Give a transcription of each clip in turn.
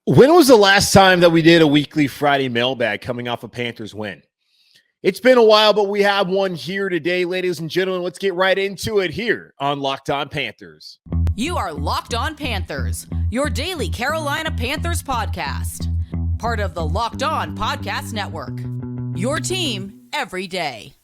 When was the last time that we did a weekly Friday mailbag coming off a Panthers win? It's been a while, but we have one here today, ladies and gentlemen. Let's get right into it here on Locked On Panthers. You are Locked On Panthers, your daily Carolina Panthers podcast. Part of the Locked On Podcast Network. Your team every day.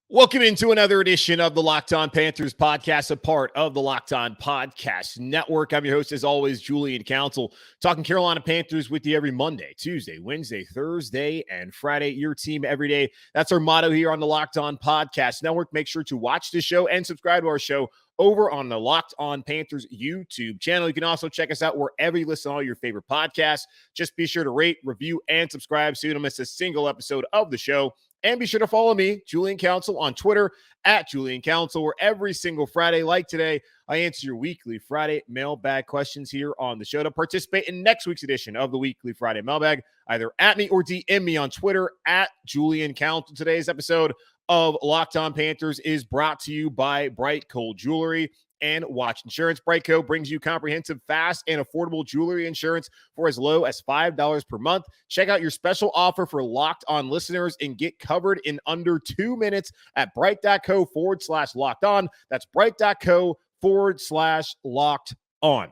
Welcome into another edition of the Locked On Panthers podcast, a part of the Locked On Podcast Network. I'm your host, as always, Julian Council, talking Carolina Panthers with you every Monday, Tuesday, Wednesday, Thursday, and Friday. Your team every day. That's our motto here on the Locked On Podcast Network. Make sure to watch the show and subscribe to our show over on the Locked On Panthers YouTube channel. You can also check us out wherever you listen to all your favorite podcasts. Just be sure to rate, review, and subscribe so you don't miss a single episode of the show. And be sure to follow me, Julian Council, on Twitter at Julian Council, where every single Friday, like today, I answer your weekly Friday mailbag questions here on the show. To participate in next week's edition of the weekly Friday mailbag, either at me or DM me on Twitter at Julian Council. Today's episode of Locked On Panthers is brought to you by Brightco Jewelry and Watch Insurance. Brightco brings you comprehensive, fast, and affordable jewelry insurance for as low as $5 per month. Check out your special offer for Locked On listeners and get covered in under 2 minutes at bright.co/locked on. That's bright.co/locked on.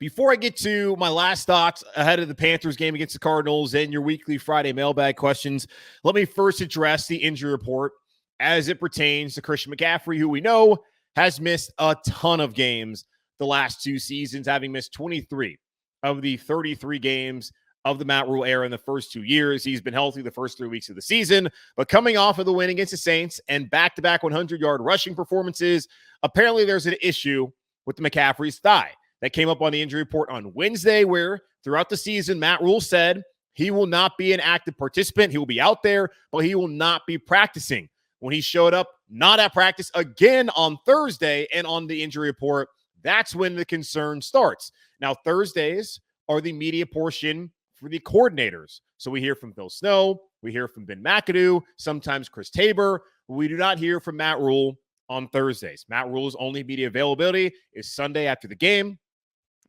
Before I get to my last thoughts ahead of the Panthers game against the Cardinals and your weekly Friday mailbag questions, let me first address the injury report as it pertains to Christian McCaffrey, who we know has missed a ton of games the last two seasons, having missed 23 of the 33 games of the Matt Rule era in the first 2 years. He's been healthy the first 3 weeks of the season, but coming off of the win against the Saints and back-to-back 100-yard rushing performances, apparently there's an issue with the McCaffrey's thigh. That came up on the injury report on Wednesday, where throughout the season, Matt Rule said he will not be an active participant. He will be out there, but he will not be practicing. When he showed up, not at practice again on Thursday and on the injury report, that's when the concern starts. Now, Thursdays are the media portion for the coordinators. So we hear from Phil Snow, we hear from Ben McAdoo, sometimes Chris Tabor. We do not hear from Matt Rule on Thursdays. Matt Rule's only media availability is Sunday after the game,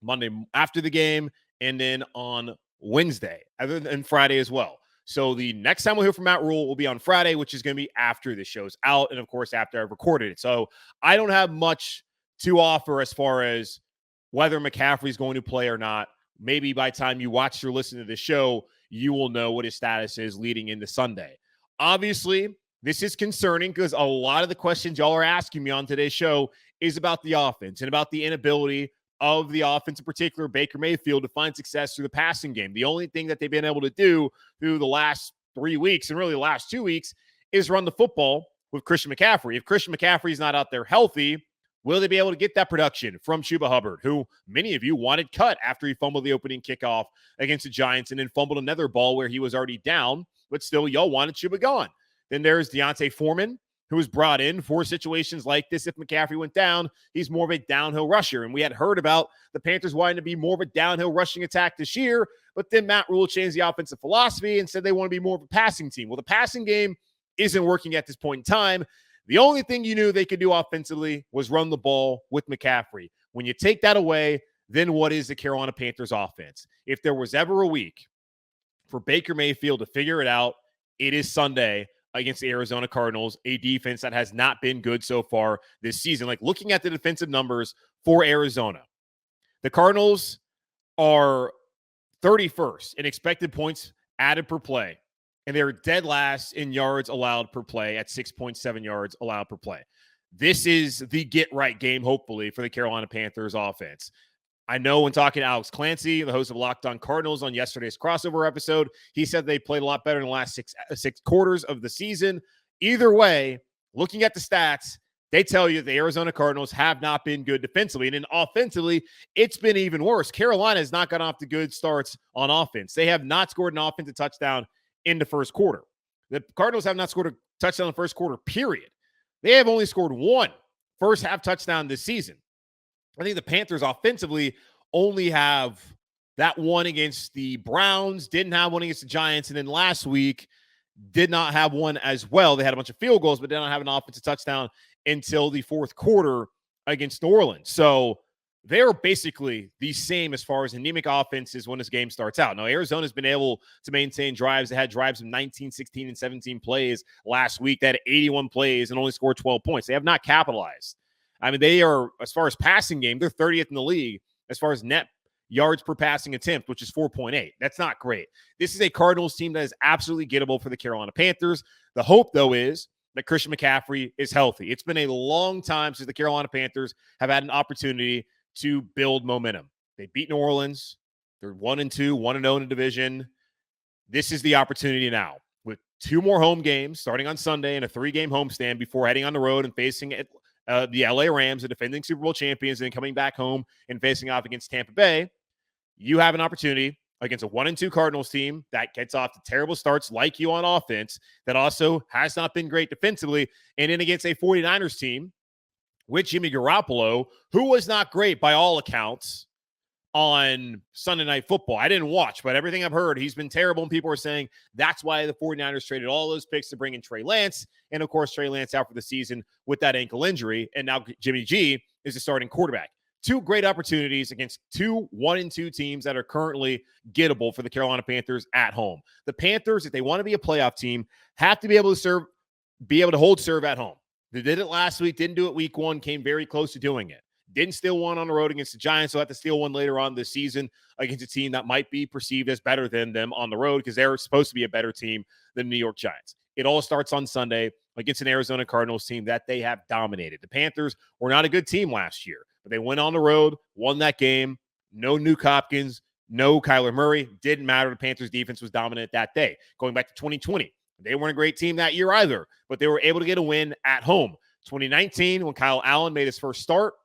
Monday after the game, and then on Wednesday, other than Friday as well. So the next time we'll hear from Matt Rule will be on Friday, which is going to be after the show's out and, of course, after I've recorded it. So I don't have much to offer as far as whether McCaffrey's going to play or not. Maybe by the time you watch or listen to the show, you will know what his status is leading into Sunday. Obviously, this is concerning because a lot of the questions y'all are asking me on today's show is about the offense and about the inability of the offense, in particular Baker Mayfield, to find success through the passing game. The only thing that they've been able to do through the last 3 weeks and really the last 2 weeks is run the football with Christian McCaffrey. If Christian McCaffrey is not out there healthy, will they be able to get that production from Chuba Hubbard, who many of you wanted cut after he fumbled the opening kickoff against the Giants and then fumbled another ball where he was already down, but still y'all wanted Chuba gone. Then there's Deontay Foreman, who was brought in for situations like this. If McCaffrey went down, he's more of a downhill rusher. And we had heard about the Panthers wanting to be more of a downhill rushing attack this year, but then Matt Rule changed the offensive philosophy and said they want to be more of a passing team. Well, the passing game isn't working at this point in time. The only thing you knew they could do offensively was run the ball with McCaffrey. When you take that away, then what is the Carolina Panthers offense? If there was ever a week for Baker Mayfield to figure it out, it is Sunday against the Arizona Cardinals, a defense that has not been good so far this season. Like, looking at the defensive numbers for Arizona, the Cardinals are 31st in expected points added per play, and they're dead last in yards allowed per play at 6.7 yards allowed per play. This is the get-right game, hopefully, for the Carolina Panthers offense. I know when talking to Alex Clancy, the host of Locked On Cardinals, on yesterday's crossover episode, he said they played a lot better in the last six quarters of the season. Either way, looking at the stats, they tell you the Arizona Cardinals have not been good defensively. And then offensively, it's been even worse. Carolina has not gotten off to good starts on offense. They have not scored an offensive touchdown in the first quarter. The Cardinals have not scored a touchdown in the first quarter, period. They have only scored one first half touchdown this season. I think the Panthers offensively only have that one against the Browns, didn't have one against the Giants, and then last week did not have one as well. They had a bunch of field goals, but did not have an offensive touchdown until the fourth quarter against New Orleans. So they're basically the same as far as anemic offenses when this game starts out. Now, Arizona's been able to maintain drives. They had drives of 19, 16, and 17 plays last week. They had 81 plays and only scored 12 points. They have not capitalized. I mean, they are, as far as passing game, they're 30th in the league as far as net yards per passing attempt, which is 4.8. That's not great. This is a Cardinals team that is absolutely gettable for the Carolina Panthers. The hope, though, is that Christian McCaffrey is healthy. It's been a long time since the Carolina Panthers have had an opportunity to build momentum. They beat New Orleans. They're 1-2, 1-0 in the division. This is the opportunity now with 2 more home games starting on Sunday and a 3-game homestand before heading on the road and facing the LA Rams, the defending Super Bowl champions, and then coming back home and facing off against Tampa Bay. You have an opportunity against a 1-2 Cardinals team that gets off to terrible starts like you on offense, that also has not been great defensively, and then against a 49ers team with Jimmy Garoppolo, who was not great by all accounts on Sunday Night Football. I didn't watch, but everything I've heard, he's been terrible, and people are saying that's why the 49ers traded all those picks to bring in Trey Lance, and of course, Trey Lance out for the season with that ankle injury, and now Jimmy G is the starting quarterback. 2 great opportunities against 2 1-2 teams that are currently gettable for the Carolina Panthers at home. The Panthers, if they want to be a playoff team, have to be able to hold serve at home. They did it last week, didn't do it week 1, came very close to doing it. Didn't steal one on the road against the Giants, so have to steal one later on this season against a team that might be perceived as better than them on the road because they're supposed to be a better team than the New York Giants. It all starts on Sunday against an Arizona Cardinals team that they have dominated. The Panthers were not a good team last year, but they went on the road, won that game. No Nuke Hopkins, no Kyler Murray. Didn't matter. The Panthers defense was dominant that day. Going back to 2020, they weren't a great team that year either, but they were able to get a win at home. 2019, when Kyle Allen made his first start,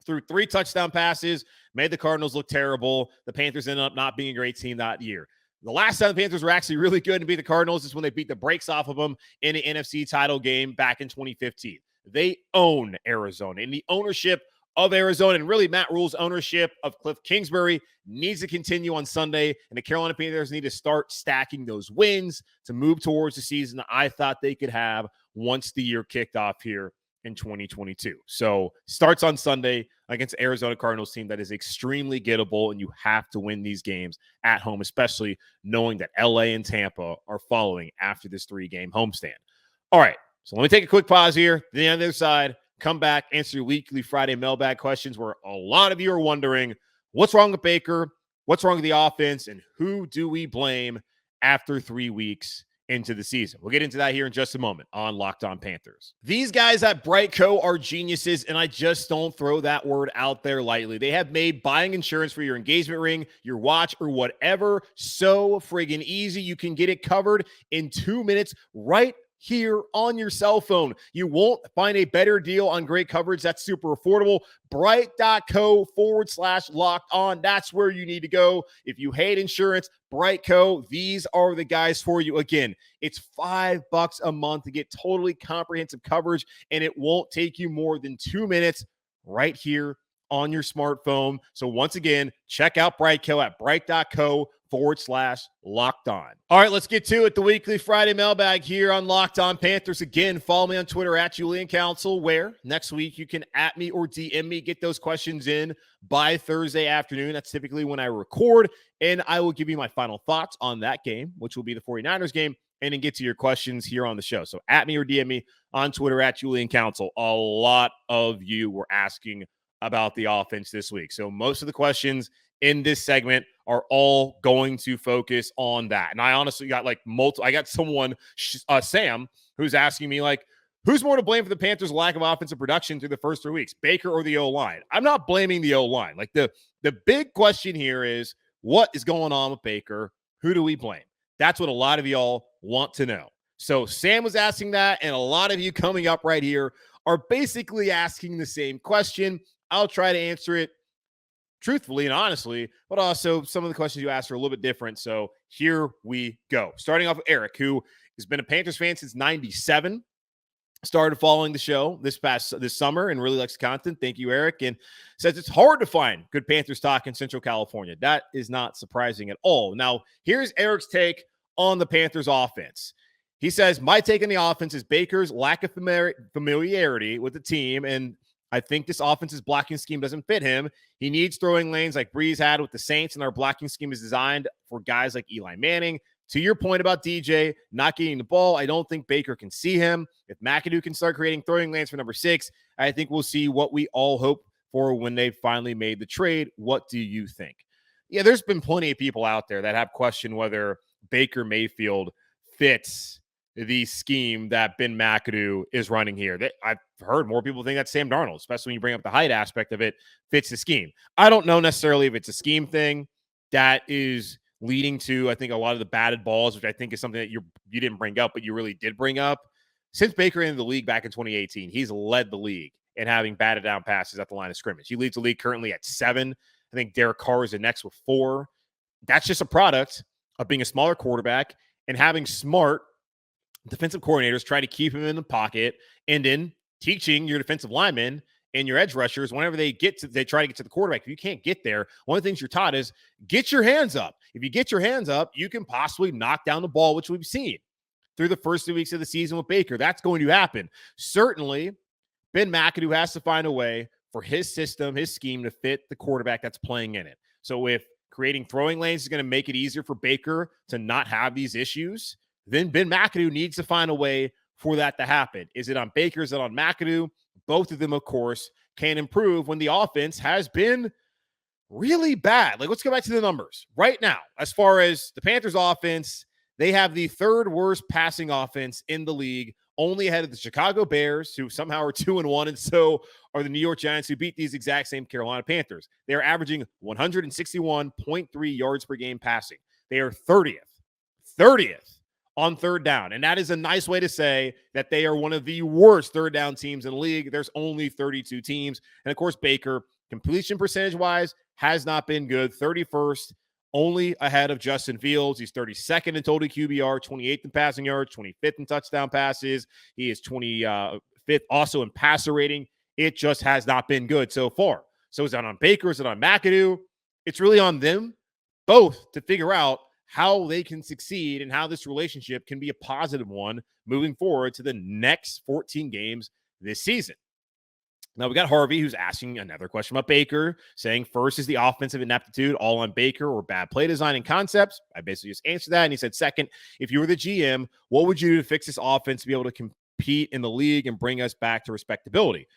threw 3 touchdown passes, made the Cardinals look terrible. The Panthers ended up not being a great team that year. The last time the Panthers were actually really good and beat the Cardinals is when they beat the brakes off of them in the NFC title game back in 2015. They own Arizona, and the ownership of Arizona and really Matt Rule's ownership of Cliff Kingsbury needs to continue on Sunday, and the Carolina Panthers need to start stacking those wins to move towards the season that I thought they could have once the year kicked off here in 2022. So starts on Sunday against the Arizona Cardinals team that is extremely gettable, and you have to win these games at home, especially knowing that LA and Tampa are following after this 3-game homestand. All right, so let me take a quick pause here. Then on the other side, come back, answer your weekly Friday mailbag questions where a lot of you are wondering what's wrong with Baker, what's wrong with the offense, and who do we blame after 3 weeks into the season. We'll get into that here in just a moment on Locked On Panthers. These guys at BriteCo are geniuses, and I just don't throw that word out there lightly. They have made buying insurance for your engagement ring, your watch, or whatever so friggin' easy. You can get it covered in 2 minutes right here on your cell phone. You won't find a better deal on great coverage that's super affordable. Brite.co/locked on. That's where you need to go. If you hate insurance, BriteCo, these are the guys for you. Again, it's $5 a month to get totally comprehensive coverage, and it won't take you more than 2 minutes right here on your smartphone. So once again, check out BriteCo at brite.co/locked on. All right, let's get to it. The weekly Friday mailbag here on Locked On Panthers. Again, follow me on Twitter at Julian Council, where next week you can at me or DM me, get those questions in by Thursday afternoon. That's typically when I record, and I will give you my final thoughts on that game, which will be the 49ers game, and then get to your questions here on the show. So at me or DM me on Twitter at Julian Council. A lot of you were asking about the offense this week. So most of the questions in this segment are all going to focus on that. And I honestly got I got someone, Sam, who's asking me who's more to blame for the Panthers' lack of offensive production through the first 3 weeks, Baker or the O-line? I'm not blaming the O-line. The big question here is, what is going on with Baker? Who do we blame? That's what a lot of y'all want to know. So Sam was asking that, and a lot of you coming up right here are basically asking the same question. I'll try to answer it truthfully and honestly, but also some of the questions you asked are a little bit different. So here we go. Starting off with Eric, who has been a Panthers fan since 97, started following the show this summer and really likes the content. Thank you, Eric. And says it's hard to find good Panthers talk in Central California. That is not surprising at all. Now, here's Eric's take on the Panthers offense. He says, my take on the offense is Baker's lack of familiarity with the team, and I think this offense's blocking scheme doesn't fit him. He needs throwing lanes like Breeze had with the Saints, and our blocking scheme is designed for guys like Eli Manning. To your point about DJ not getting the ball, I don't think Baker can see him. If McAdoo can start creating throwing lanes for number 6, I think we'll see what we all hope for when they finally made the trade. What do you think? Yeah, there's been plenty of people out there that have questioned whether Baker Mayfield fits the scheme that Ben McAdoo is running here. I've heard more people think that Sam Darnold, especially when you bring up the height aspect of it, fits the scheme. I don't know necessarily if it's a scheme thing that is leading to, I think, a lot of the batted balls, which I think is something that you didn't bring up, but you really did bring up. Since Baker entered the league back in 2018, he's led the league in having batted down passes at the line of scrimmage. He leads the league currently at 7. I think Derek Carr is the next with 4. That's just a product of being a smaller quarterback and having smart defensive coordinators try to keep him in the pocket, and then teaching your defensive linemen and your edge rushers, whenever they try to get to the quarterback. If you can't get there, one of the things you're taught is get your hands up. If you get your hands up, you can possibly knock down the ball, which we've seen through the first 2 weeks of the season with Baker. That's going to happen. Certainly, Ben McAdoo has to find a way for his system, his scheme to fit the quarterback that's playing in it. So if creating throwing lanes is going to make it easier for Baker to not have these issues, then Ben McAdoo needs to find a way for that to happen. Is it on Baker? Is it on McAdoo? Both of them, of course, can improve when the offense has been really bad. Like, let's go back to the numbers right now. As far as the Panthers offense, they have the 3rd worst passing offense in the league, only ahead of the Chicago Bears, who somehow are 2-1, and so are the New York Giants, who beat these exact same Carolina Panthers. They are averaging 161.3 yards per game passing. They are 30th on third down. And that is a nice way to say that they are one of the worst third down teams in the league. There's only 32 teams. And of course, Baker, completion percentage wise, has not been good. 31st, only ahead of Justin Fields. He's 32nd in total QBR, 28th in passing yards, 25th in touchdown passes. He is 25th also in passer rating. It just has not been good so far. So is that on Baker? Is it on McAdoo? It's really on them both to figure out how they can succeed and how this relationship can be a positive one moving forward to the next 14 games this season. Now, we got Harvey, who's asking another question about Baker, saying first is the offensive ineptitude all on Baker or bad play design and concepts. I basically just answered that. And he said, second, if you were the GM, what would you do to fix this offense to be able to compete in the league and bring us back to respectability?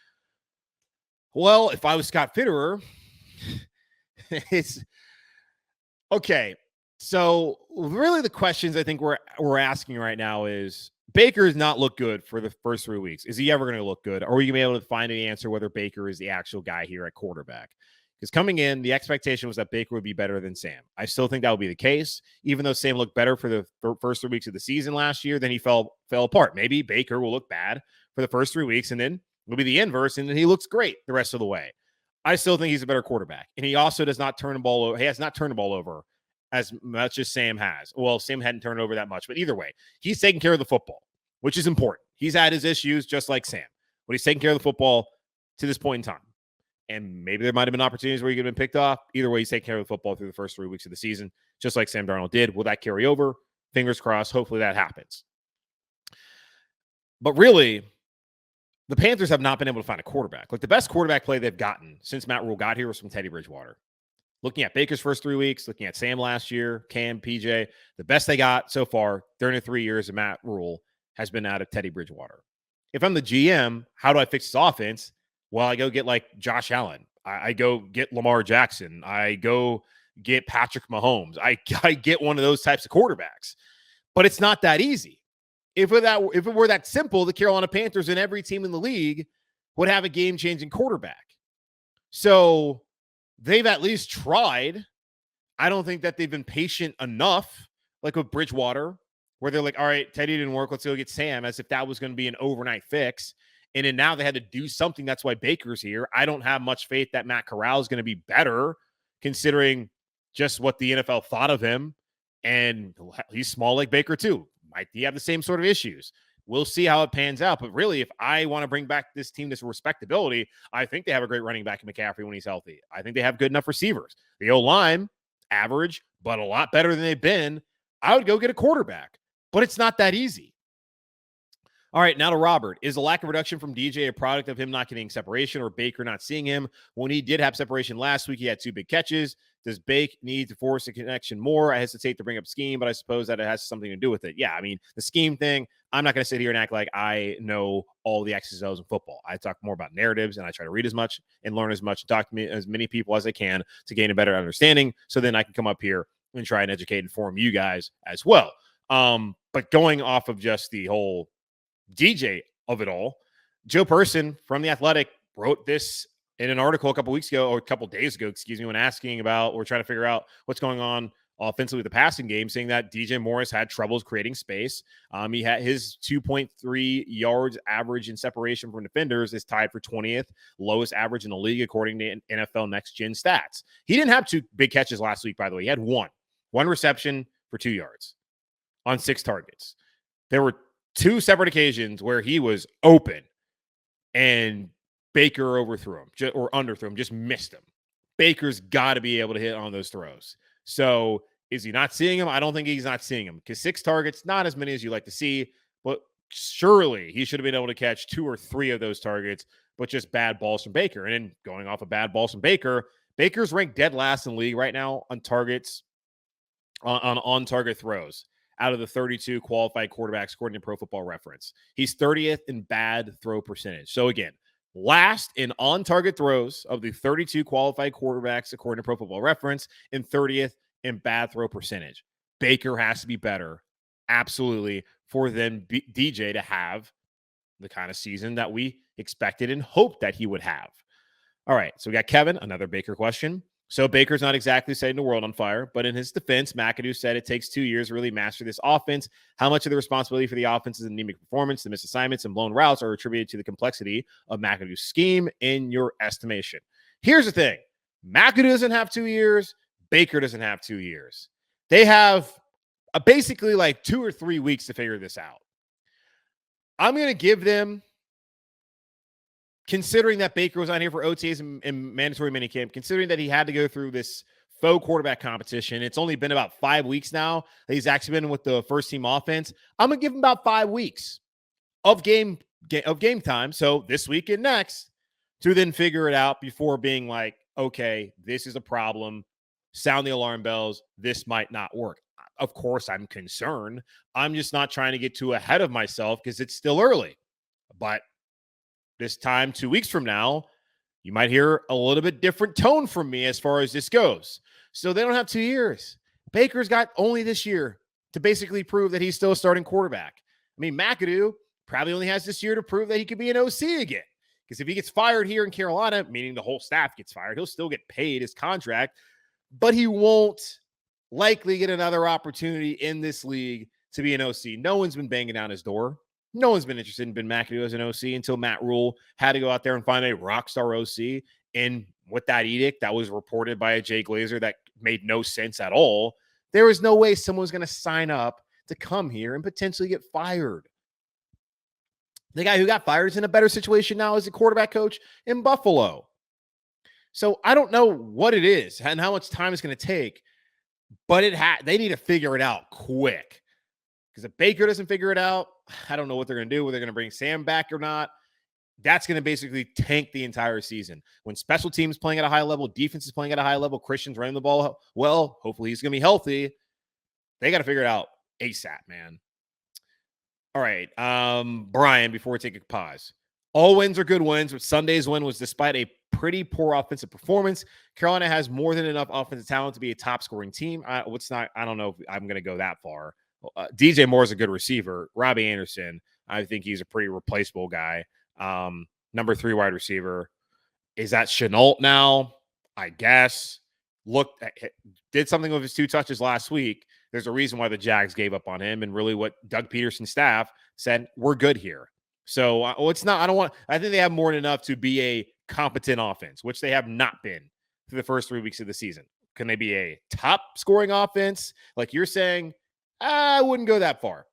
Well, if I was Scott Fitterer, it's okay. So really the questions I think we're asking right now is, Baker has not looked good for the first 3 weeks. Is he ever going to look good? Or are you going to be able to find an answer whether Baker is the actual guy here at quarterback? Because coming in, the expectation was that Baker would be better than Sam. I still think that would be the case. Even though Sam looked better for the first 3 weeks of the season last year, then he fell apart. Maybe Baker will look bad for the first 3 weeks, and then it'll be the inverse, and then he looks great the rest of the way. I still think he's a better quarterback. And he also does not turn the ball over. He has not turned the ball over as much as Sam has. Well, Sam hadn't turned over that much, but either way, he's taking care of the football, which is important. He's had his issues just like Sam, but he's taking care of the football to this point in time. And maybe there might have been opportunities where he could have been picked off. Either way, he's taking care of the football through the first 3 weeks of the season, just like Sam Darnold did. Will that carry over? Fingers crossed. Hopefully that happens. But really, the Panthers have not been able to find a quarterback. Like, the best quarterback play they've gotten since Matt Rule got here was from Teddy Bridgewater. Looking at Baker's first 3 weeks, looking at Sam last year, Cam, PJ, the best they got so far during the 3 years of Matt Rule has been out of Teddy Bridgewater. If I'm the GM, how do I fix this offense? Well, I go get like Josh Allen. I go get Lamar Jackson. I go get Patrick Mahomes. I get one of those types of quarterbacks. But it's not that easy. If it were that simple, the Carolina Panthers and every team in the league would have a game-changing quarterback. So they've at least tried. I don't think that they've been patient enough, like with Bridgewater, where they're like, all right, Teddy didn't work, let's go get Sam, as if that was going to be an overnight fix. And then now they had to do something. That's why Baker's here. I don't have much faith that Matt Corral is going to be better, considering just what the NFL thought of him. And he's small like Baker too. Might he have the same sort of issues? We'll see how it pans out. But really, if I want to bring back this team to respectability, I think they have a great running back in McCaffrey when he's healthy. I think they have good enough receivers. The O-line, average, but a lot better than they've been. I would go get a quarterback. But it's not that easy. All right, now to Robert. Is the lack of production from DJ a product of him not getting separation or Baker not seeing him? When he did have separation last week, he had 2 big catches. Does Bake need to force a connection more? I hesitate to bring up scheme, but I suppose that it has something to do with it. Yeah, I mean, the scheme thing, I'm not going to sit here and act like I know all the X's and O's in football. I talk more about narratives, and I try to read as much and learn as much and talk to as many people as I can to gain a better understanding, so then I can come up here and try and educate and inform you guys as well. But going off of just the whole DJ of it all, Joe Person from The Athletic wrote this in an article a couple weeks ago, or a couple days ago, when asking about, or trying to figure out what's going on offensively with the passing game, saying that DJ Morris had troubles creating space. He had his 2.3 yards average in separation from defenders is tied for 20th lowest average in the league, according to NFL Next Gen stats. He didn't have 2 big catches last week, by the way. He had one reception for 2 yards on 6 targets. There were 2 separate occasions where he was open and Baker overthrew him or underthrew him, just missed him. Baker's got to be able to hit on those throws. So is he not seeing him? I don't think he's not seeing him, because 6 targets, not as many as you like to see, but surely he should have been able to catch 2 or 3 of those targets, but just bad balls from Baker. And then going off of bad balls from Baker, Baker's ranked dead last in the league right now on targets, on target throws. Out of the 32 qualified quarterbacks, according to Pro Football Reference, he's 30th in bad throw percentage. So again, last in on-target throws of the 32 qualified quarterbacks, according to Pro Football Reference, and 30th in bad throw percentage. Baker has to be better, absolutely, for then DJ to have the kind of season that we expected and hoped that he would have. All right, so we got Kevin, another Baker question. So Baker's not exactly setting the world on fire, but in his defense, McAdoo said it takes 2 years to really master this offense. How much of the responsibility for the offense's anemic performance, the missed assignments, and blown routes are attributed to the complexity of McAdoo's scheme in your estimation? Here's the thing. McAdoo doesn't have 2 years. Baker doesn't have 2 years. They have basically like 2 or 3 weeks to figure this out. I'm going to give them, considering that Baker was on here for OTAs and mandatory minicamp, considering that he had to go through this faux quarterback competition, it's only been about 5 weeks now that he's actually been with the first team offense. I'm going to give him about 5 weeks of game time, so this week and next, to then figure it out before being like, okay, this is a problem, sound the alarm bells, this might not work. Of course, I'm concerned. I'm just not trying to get too ahead of myself because it's still early. But this time, 2 weeks from now, you might hear a little bit different tone from me as far as this goes. So they don't have 2 years. Baker's got only this year to basically prove that he's still a starting quarterback. I mean, McAdoo probably only has this year to prove that he could be an OC again. Because if he gets fired here in Carolina, meaning the whole staff gets fired, he'll still get paid his contract, but he won't likely get another opportunity in this league to be an OC. No one's been banging down his door. No one's been interested in Ben McAdoo as an OC until Matt Rule had to go out there and find a rock star OC. And with that edict that was reported by a Jay Glazer that made no sense at all, there was no way someone was going to sign up to come here and potentially get fired. The guy who got fired is in a better situation now as a quarterback coach in Buffalo. So I don't know what it is and how much time it's going to take, but they need to figure it out quick. Because if Baker doesn't figure it out, I don't know what they're going to do, whether they're going to bring Sam back or not. That's going to basically tank the entire season. When special teams playing at a high level, defense is playing at a high level, Christian's running the ball well, hopefully he's going to be healthy. They got to figure it out ASAP, man. All right, Brian, before we take a pause. All wins are good wins, but Sunday's win was despite a pretty poor offensive performance. Carolina has more than enough offensive talent to be a top-scoring team. I don't know if I'm going to go that far. DJ Moore is a good receiver. Robbie Anderson, I think he's a pretty replaceable guy. Number 3 wide receiver. Is that Chenault now? I guess. Did something with his 2 touches last week. There's a reason why the Jags gave up on him, and really what Doug Peterson's staff said, we're good here. So it's not, I think they have more than enough to be a competent offense, which they have not been through the first 3 weeks of the season. Can they be a top scoring offense? Like you're saying, I wouldn't go that far.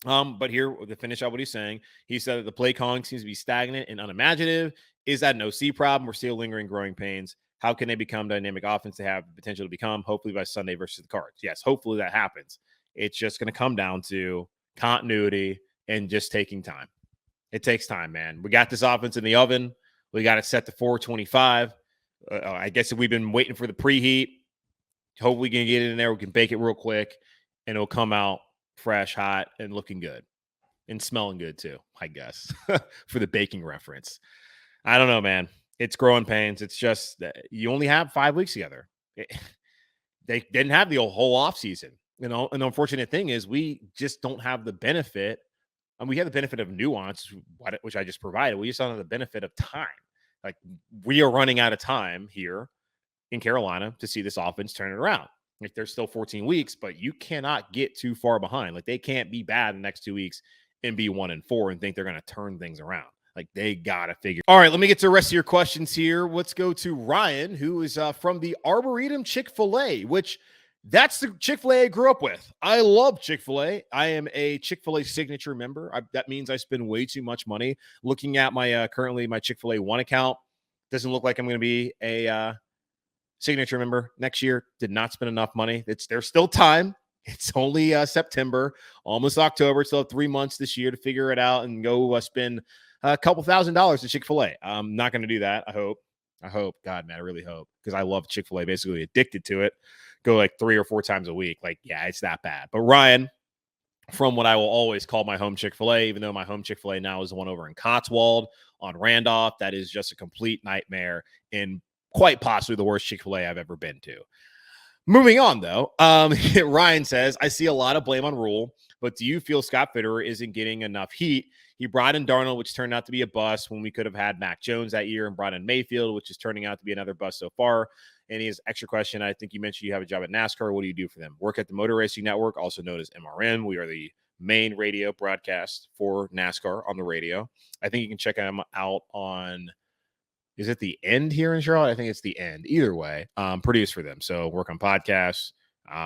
But here, to finish out what he's saying, he said that the play calling seems to be stagnant and unimaginative. Is that an OC problem? We're still lingering growing pains. How can they become dynamic offense they have the potential to become? Hopefully by Sunday versus the Cards. Yes, hopefully that happens. It's just going to come down to continuity and just taking time. It takes time, man. We got this offense in the oven. We got it set to 425. I guess if we've been waiting for the preheat, hopefully we can get it in there. We can bake it real quick, and it'll come out fresh, hot, and looking good. And smelling good, too, I guess, for the baking reference. I don't know, man. It's growing pains. It's just you only have 5 weeks together. They didn't have the whole offseason. And the unfortunate thing is we just don't have the benefit. And we have the benefit of nuance, which I just provided. We just don't have the benefit of time. Like, we are running out of time here in Carolina to see this offense turn it around. Like, there's still 14 weeks, but you cannot get too far behind. Like, they can't be bad in the next 2 weeks and be 1-4 and think they're going to turn things around. Like, they got to figure. All right, let me get to the rest of your questions here. Let's go to Ryan, who is from the Arboretum Chick-fil-A, which that's the Chick-fil-A I grew up with. I love Chick-fil-A. I am a Chick-fil-A signature member. That means I spend way too much money. Looking at my currently my Chick-fil-A One account, doesn't look like I'm going to be a signature member next year. Did not spend enough money. There's still time. It's only September, almost October. Still have 3 months this year to figure it out and go spend a couple $1,000s at Chick-fil-A. I'm not going to do that. I hope. God, man, I really hope, because I love Chick-fil-A, basically addicted to it. Go like 3 or 4 times a week. Like, yeah, it's that bad. But Ryan, from what I will always call my home Chick-fil-A, even though my home Chick-fil-A now is the one over in Cotswold on Randolph, that is just a complete nightmare and quite possibly the worst Chick-fil-A I've ever been to. Moving on, though, Ryan says, I see a lot of blame on Rule, but do you feel Scott Fitterer isn't getting enough heat? He brought in Darnold, which turned out to be a bust when we could have had Mac Jones that year, and brought in Mayfield, which is turning out to be another bust so far. And his extra question, I think you mentioned you have a job at NASCAR. What do you do for them? Work at the Motor Racing Network, also known as MRN. We are the main radio broadcast for NASCAR on the radio. I think you can check them out on, is it The End here in Charlotte? I think it's The End. Either way, produce for them. So work on podcasts.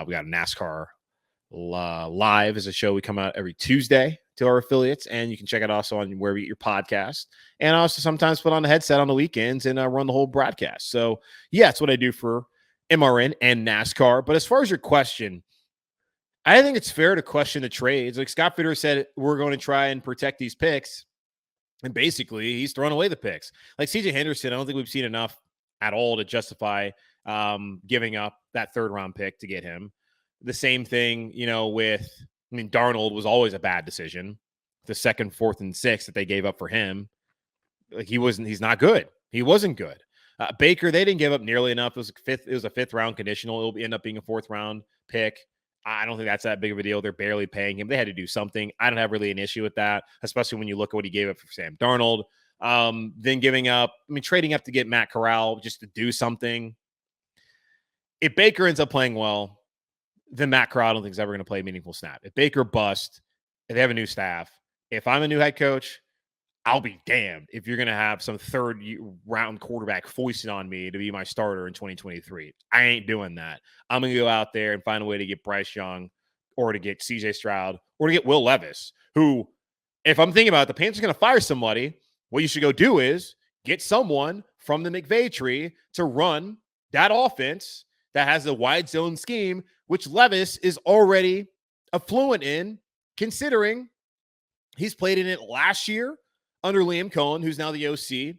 We got NASCAR Live is a show we come out every Tuesday to our affiliates, and you can check it also on wherever you get your podcast. And I also sometimes put on a headset on the weekends and run the whole broadcast. So yeah, that's what I do for MRN and NASCAR. But as far as your question, I think it's fair to question the trades. Like Scott Fitterer said, we're going to try and protect these picks. And basically, he's thrown away the picks. Like C.J. Henderson, I don't think we've seen enough at all to justify giving up that third-round pick to get him. The same thing, Darnold was always a bad decision. The second, fourth, and sixth that they gave up for him, like he's not good. He wasn't good. Baker, they didn't give up nearly enough. It was a fifth-round conditional. It'll end up being a fourth-round pick. I don't think that's that big of a deal. They're barely paying him. They had to do something. I don't have really an issue with that, especially when you look at what he gave up for Sam Darnold. Then trading up to get Matt Corral just to do something. If Baker ends up playing well, then Matt Corral, I don't think is ever going to play a meaningful snap. If Baker bust, if they have a new staff, if I'm a new head coach, I'll be damned if you're going to have some third-round quarterback foisted on me to be my starter in 2023. I ain't doing that. I'm going to go out there and find a way to get Bryce Young or to get C.J. Stroud or to get Will Levis, who, if I'm thinking about it, the Panthers are going to fire somebody, what you should go do is get someone from the McVay tree to run that offense that has a wide zone scheme, which Levis is already affluent in, considering he's played in it last year under Liam Cohen, who's now the OC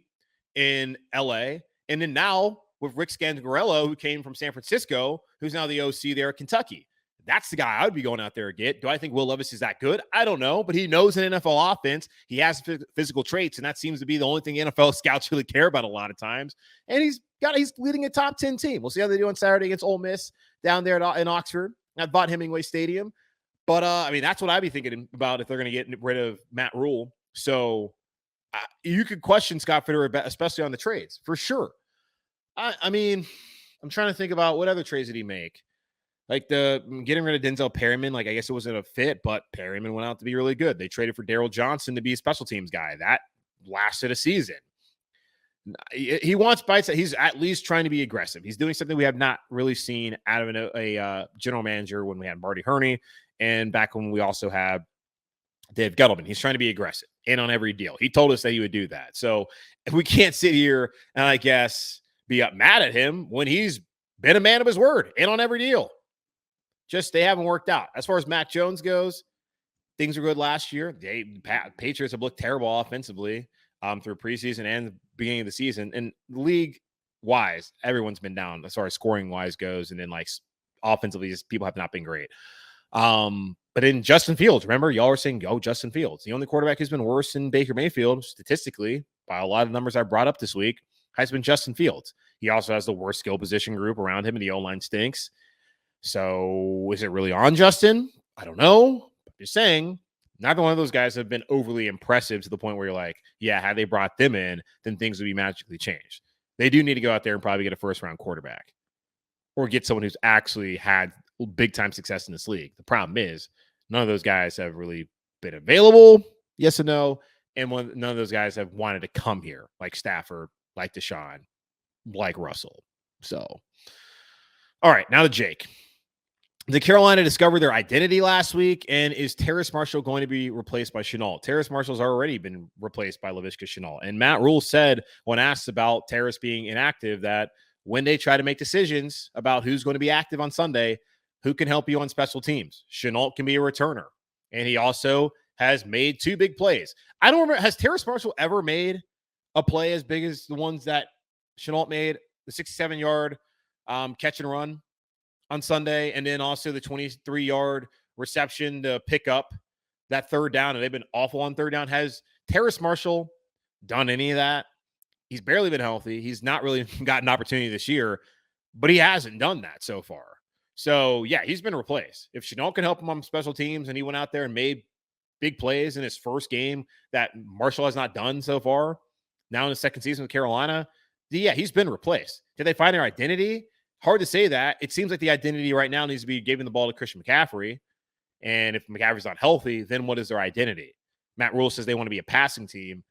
in LA. And then now with Rick Scangarello, who came from San Francisco, who's now the OC there at Kentucky. That's the guy I would be going out there to get. Do I think Will Levis is that good? I don't know, but he knows an NFL offense. He has physical traits, and that seems to be the only thing NFL scouts really care about a lot of times. And he's leading a top 10 team. We'll see how they do on Saturday against Ole Miss down there in Oxford at Vaught Hemingway Stadium. But, that's what I'd be thinking about if they're going to get rid of Matt Rule. So you could question Scott Fitterer, especially on the trades, for sure. I'm trying to think about what other trades did he make? Like getting rid of Denzel Perryman, like I guess it wasn't a fit, but Perryman went out to be really good. They traded for Darryl Johnson to be a special teams guy. That lasted a season. He wants bites. He's at least trying to be aggressive. He's doing something we have not really seen out of a general manager when we had Marty Herney and back when we also had Dave Gettleman. He's trying to be aggressive in on every deal. He told us that he would do that. So we can't sit here and I guess be mad at him when he's been a man of his word in on every deal. Just they haven't worked out. As far as Mac Jones goes, things were good last year. Patriots have looked terrible offensively through preseason and the beginning of the season. And league-wise, everyone's been down as far as scoring-wise goes. And then, like, offensively, people have not been great. But in Justin Fields, remember, y'all were saying, Justin Fields. The only quarterback who's been worse than Baker Mayfield, statistically, by a lot of numbers I brought up this week, has been Justin Fields. He also has the worst skill position group around him, and the O-line stinks. So is it really on Justin? I don't know. I'm just saying, neither one of those guys have been overly impressive to the point where you're like, yeah, had they brought them in, then things would be magically changed. They do need to go out there and probably get a first-round quarterback or get someone who's actually had big-time success in this league. The problem is none of those guys have really been available, yes or no, and none of those guys have wanted to come here, like Stafford, like Deshaun, like Russell. So, all right, now to Jake. Did Carolina discover their identity last week? And is Terrace Marshall going to be replaced by Shenault? Terrace Marshall's already been replaced by Laviska Shenault. And Matt Rule said when asked about Terrace being inactive that when they try to make decisions about who's going to be active on Sunday, who can help you on special teams? Shenault can be a returner. And he also has made 2 big plays. I don't remember, has Terrace Marshall ever made a play as big as the ones that Shenault made? The 67-yard catch and run on Sunday, and then also the 23-yard reception to pick up that third down, and they've been awful on third down. Has Terrace Marshall done any of that? He's barely been healthy. He's not really gotten an opportunity this year, but he hasn't done that so far. So, yeah, he's been replaced. If Shenault can help him on special teams and he went out there and made big plays in his first game that Marshall has not done so far, now in his second season with Carolina, yeah, he's been replaced. Did they find their identity? Hard to say that. It seems like the identity right now needs to be giving the ball to Christian McCaffrey. And if McCaffrey's not healthy, then what is their identity? Matt Rule says they want to be a passing team.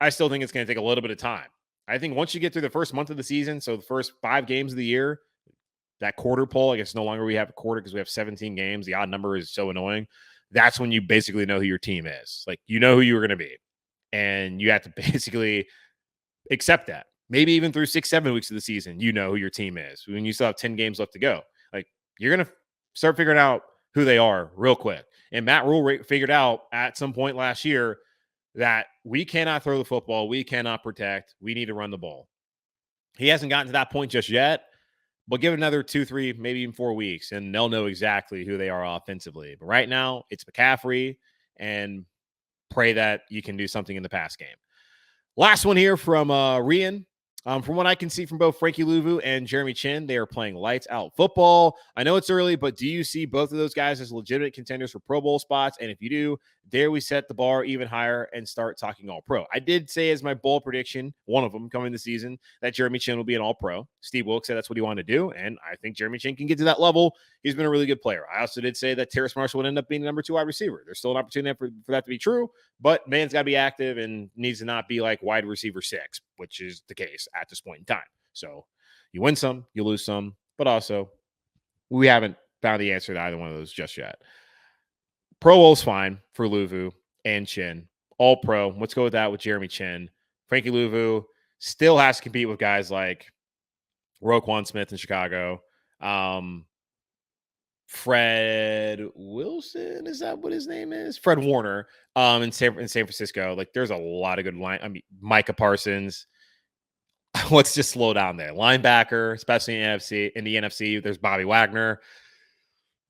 I still think it's going to take a little bit of time. I think once you get through the first month of the season, so the first 5 games of the year, that quarter poll, I guess no longer we have a quarter because we have 17 games. The odd number is so annoying. That's when you basically know who your team is. Like, you know who you're going to be. And you have to basically accept that. Maybe even through 6-7 weeks of the season, you know who your team is. When you still have 10 games left to go, like, you're going to start figuring out who they are real quick. And Matt Rule figured out at some point last year that we cannot throw the football. We cannot protect. We need to run the ball. He hasn't gotten to that point just yet, but give it another 2, 3, maybe even 4 weeks, and they'll know exactly who they are offensively. But right now, it's McCaffrey, and pray that you can do something in the pass game. Last one here from Rian. From what I can see from both Frankie Louvu and Jeremy Chin, they are playing lights out football. I know it's early, but do you see both of those guys as legitimate contenders for Pro Bowl spots? And if you do, dare we set the bar even higher and start talking All-Pro? I did say as my bold prediction, one of them coming this season, that Jeremy Chin will be an All-Pro. Steve Wilkes said that's what he wanted to do, and I think Jeremy Chin can get to that level. He's been a really good player. I also did say that Terrace Marshall would end up being the number 2 wide receiver. There's still an opportunity for that to be true, but man's got to be active and needs to not be like wide receiver 6, which is the case at this point in time. So you win some, you lose some, but also we haven't found the answer to either one of those just yet. Pro Bowl's fine for Louvu and Chin. All Pro. Let's go with that with Jeremy Chin. Frankie Louvu still has to compete with guys like Roquan Smith in Chicago. Fred Wilson, is that what his name is? Fred Warner in San Francisco. Like, there's a lot of good line. I mean, Micah Parsons. Let's just slow down there. Linebacker, especially in the NFC, there's Bobby Wagner.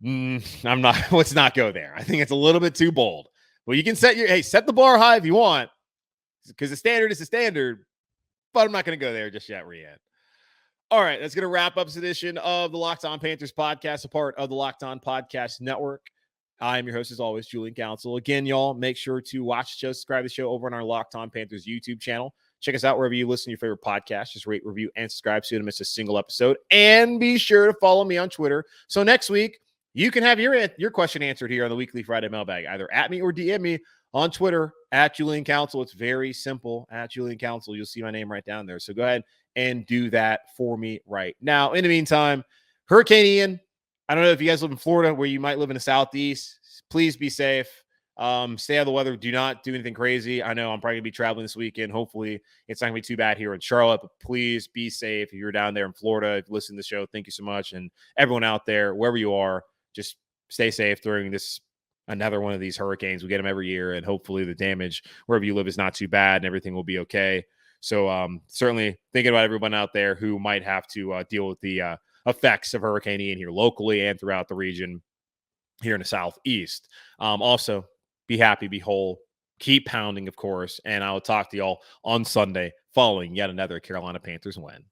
Let's not go there. I think it's a little bit too bold. Well, you can set the bar high if you want, because the standard is the standard, but I'm not going to go there just yet, Rian. All right, that's going to wrap up this edition of the Locked On Panthers podcast, a part of the Locked On Podcast Network. I am your host, as always, Julian Council. Again, y'all, make sure to watch the show, subscribe to the show over on our Locked On Panthers YouTube channel. Check us out wherever you listen to your favorite podcast. Just rate, review, and subscribe so you don't miss a single episode. And be sure to follow me on Twitter. So next week, you can have your question answered here on the Weekly Friday Mailbag, either at me or DM me on Twitter at Julian Council. It's very simple, at Julian Council. You'll see my name right down there. So go ahead and do that for me right now. In the meantime, Hurricane Ian, I don't know if you guys live in Florida where you might live in the Southeast. Please be safe. Stay out of the weather. Do not do anything crazy. I know I'm probably going to be traveling this weekend. Hopefully it's not going to be too bad here in Charlotte, but please be safe. If you're down there in Florida, if you listen to the show, thank you so much. And everyone out there, wherever you are, just stay safe during this another one of these hurricanes. We get them every year, and hopefully the damage wherever you live is not too bad and everything will be okay. So certainly thinking about everyone out there who might have to deal with the effects of Hurricane Ian here locally and throughout the region here in the Southeast. Also, be happy, be whole, keep pounding, of course, and I will talk to y'all on Sunday following yet another Carolina Panthers win.